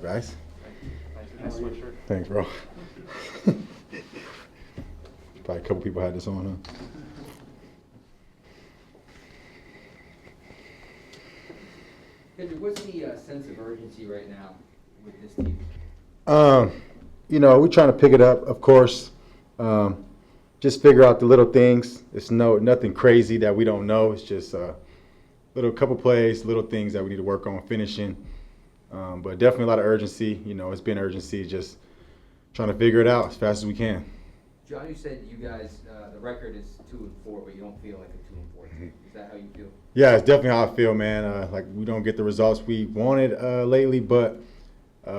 guys? Nice sweatshirt. Thanks, bro. Probably a couple people had this on, huh? Kendrick, what's the sense of urgency right now with this team? We're trying to pick it up, of course. Just figure out the little things. It's nothing crazy that we don't know. It's just couple plays, little things that we need to work on finishing. But definitely a lot of urgency. It's been urgency, just trying to figure it out as fast as we can. John, you said you guys, the record is 2-4, but you don't feel like a 2-4 team. Is that how you feel? Yeah, it's definitely how I feel, man. Like we don't get the results we wanted lately, but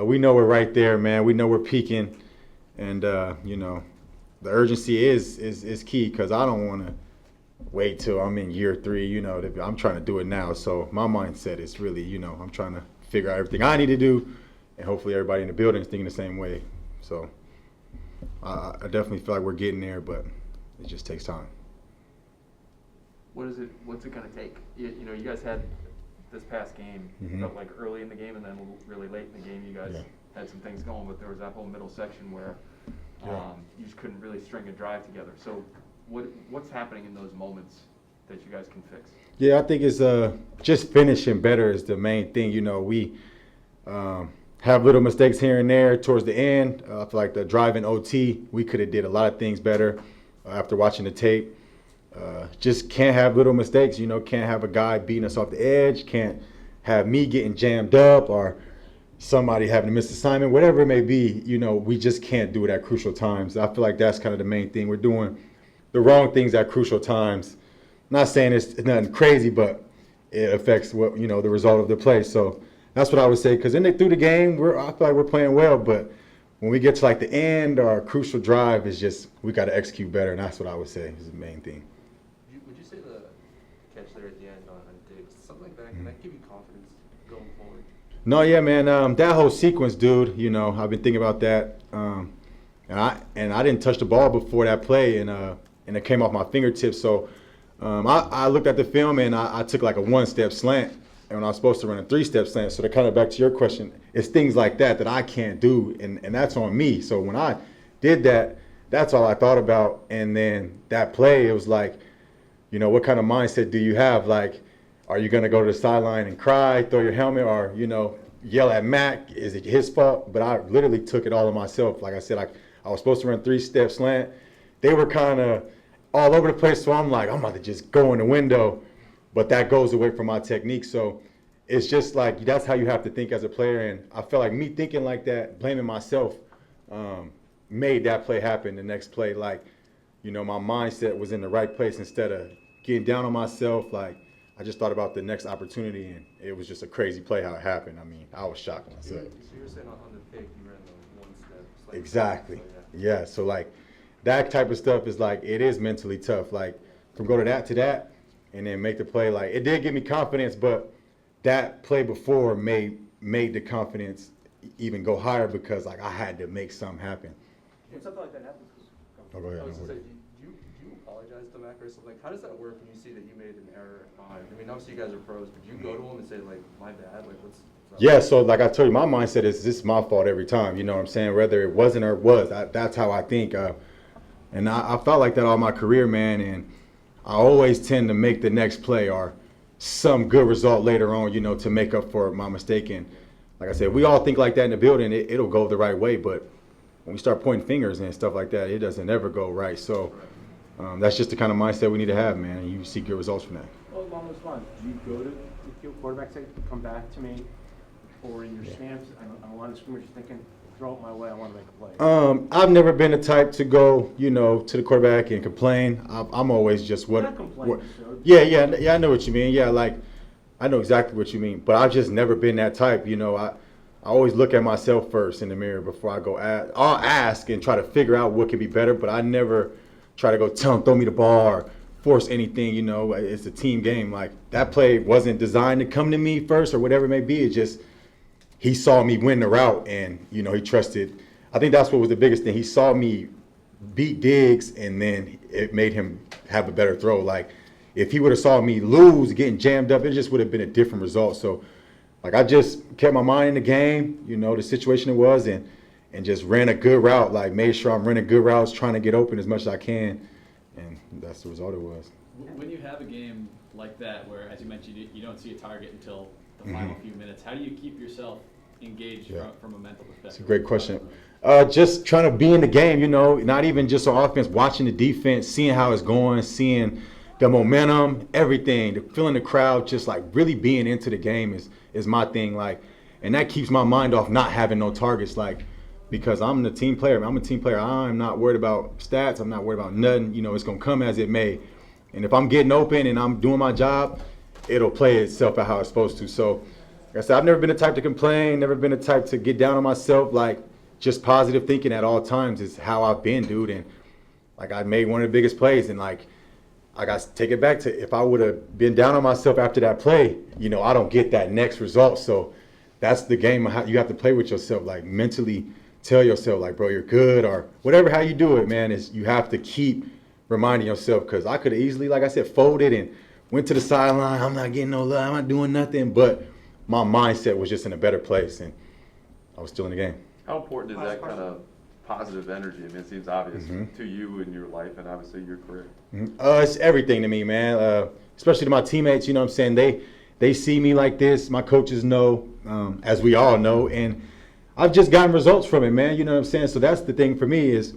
we know we're right there, man. We know we're peaking, and the urgency is key because I don't want to wait till I'm in year 3. I'm trying to do it now. So my mindset is really, I'm trying to figure out everything I need to do, and hopefully everybody in the building is thinking the same way. So I definitely feel like we're getting there, but it just takes time. What's it going to take? You guys had this past game, felt like early in the game and then really late in the game you guys had some things going, but there was that whole middle section where you just couldn't really string a drive together. So what's happening in those moments that you guys can fix? Yeah, I think it's just finishing better is the main thing. We have little mistakes here and there towards the end. I feel like the drive in OT, we could have did a lot of things better after watching the tape. Just can't have little mistakes, can't have a guy beating us off the edge, can't have me getting jammed up or somebody having to miss assignment, whatever it may be, we just can't do it at crucial times. I feel like that's kind of the main thing. We're doing the wrong things at crucial times. Not saying it's nothing crazy, but it affects the result of the play. So that's what I would say, because through the game, I feel like we're playing well, but when we get to like the end, our crucial drive is just, we got to execute better, and that's what I would say is the main thing. Would you say the catch there at the end on Diggs, something like that, can that give you confidence going forward? No, yeah, man. That whole sequence, dude. I've been thinking about that, and I didn't touch the ball before that play, and it came off my fingertips. So I looked at the film and I took like a 1-step slant, and when I was supposed to run a 3-step slant. So to kind of back to your question, it's things like that I can't do, and that's on me. So when I did that, that's all I thought about. And then that play, it was like, what kind of mindset do you have? Like, are you going to go to the sideline and cry, throw your helmet, or, yell at Mac? Is it his fault? But I literally took it all on myself. Like I said, I was supposed to run 3-step slant. They were kind of all over the place, so I'm like, I'm about to just go in the window. But that goes away from my technique. So it's just like, that's how you have to think as a player. And I felt like me thinking like that, blaming myself, made that play happen the next play. Like, my mindset was in the right place instead of getting down on myself. Like, I just thought about the next opportunity, and it was just a crazy play how it happened. I mean, I was shocked myself. So you're saying on the pick, you ran the 1-step. Exactly. So, yeah. So, like, that type of stuff is like, it is mentally tough. Like, from go to that, and then make the play. Like, it did give me confidence, but that play before made the confidence even go higher because, like, I had to make something happen. When something like that happens, Oh, go ahead. I was going to say, do you apologize to Mac or something? Like, how does that work when you see that you made an error? I mean, obviously you guys are pros, but do you go to him and say, like, my bad? Like, what's up? Yeah, so like I told you, my mindset is this is my fault every time. You know what I'm saying? Whether it wasn't or was, that's how I think. And I felt like that all my career, man. And I always tend to make the next play or some good result later on, to make up for my mistake. And like I said, we all think like that in the building. It'll go the right way, but when we start pointing fingers and stuff like that, it doesn't ever go right. So that's just the kind of mindset we need to have, man, and you see good results from that. Well, along those lines, do you go to the quarterback say, come back to me, or in your stance, on a line of scrimmage, you're thinking, throw it my way, I want to make a play? I've never been the type to go, to the quarterback and complain. I'm always just what. Not complaining, so. Yeah, I know what you mean. Yeah, like, I know exactly what you mean, but I've just never been that type, I always look at myself first in the mirror before I go I'll ask and try to figure out what could be better, but I never try to go tell him, throw me the ball or force anything, it's a team game. Like, that play wasn't designed to come to me first or whatever it may be. It just, he saw me win the route and, he trusted. I think that's what was the biggest thing. He saw me beat Diggs and then it made him have a better throw. Like, if he would have saw me lose, getting jammed up, it just would have been a different result. So like I just kept my mind in the game, you know, the situation it was, and just ran a good route, like made sure I'm running good routes, trying to get open as much as I can, and that's the result it was. When you have a game like that, where, as you mentioned, you don't see a target until the final few minutes, how do you keep yourself engaged from a mental perspective? That's a great question. Just trying to be in the game, you know, not even just on offense, watching the defense, seeing how it's going, seeing the momentum, everything, feeling the crowd, just like really being into the game is my thing. Like, and that keeps my mind off not having no targets, like, because I'm the team player. I'm a team player. I'm not worried about stats. I'm not worried about nothing. You know, it's going to come as it may. And if I'm getting open and I'm doing my job, it'll play itself out how it's supposed to. So, like I said, I've never been the type to complain, never been the type to get down on myself. Like, just positive thinking at all times is how I've been, dude. And, like, I made one of the biggest plays. And, like, I got to take it back to if I would have been down on myself after that play, you know, I don't get that next result. So that's the game. You have to play with yourself, like, mentally tell yourself, like, bro, you're good, or whatever, how you do it, man, is you have to keep reminding yourself, because I could have easily, like I said, folded and went to the sideline. I'm not getting no love. I'm not doing nothing. But my mindset was just in a better place, and I was still in the game. How important is that kind of positive energy? I mean, it seems obvious to you in your life and obviously your career. It's everything to me, man, especially to my teammates. You know what I'm saying? They see me like this. My coaches know, as we all know, and I've just gotten results from it, man. You know what I'm saying? So that's the thing for me is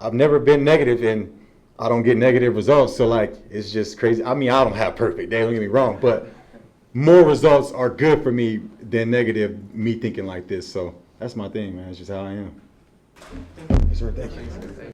I've never been negative, and I don't get negative results. So, like, it's just crazy. I mean, I don't have perfect days, don't get me wrong, but more results are good for me than negative, me thinking like this. So that's my thing, man. It's just how I am. Yes, sir. Thank you.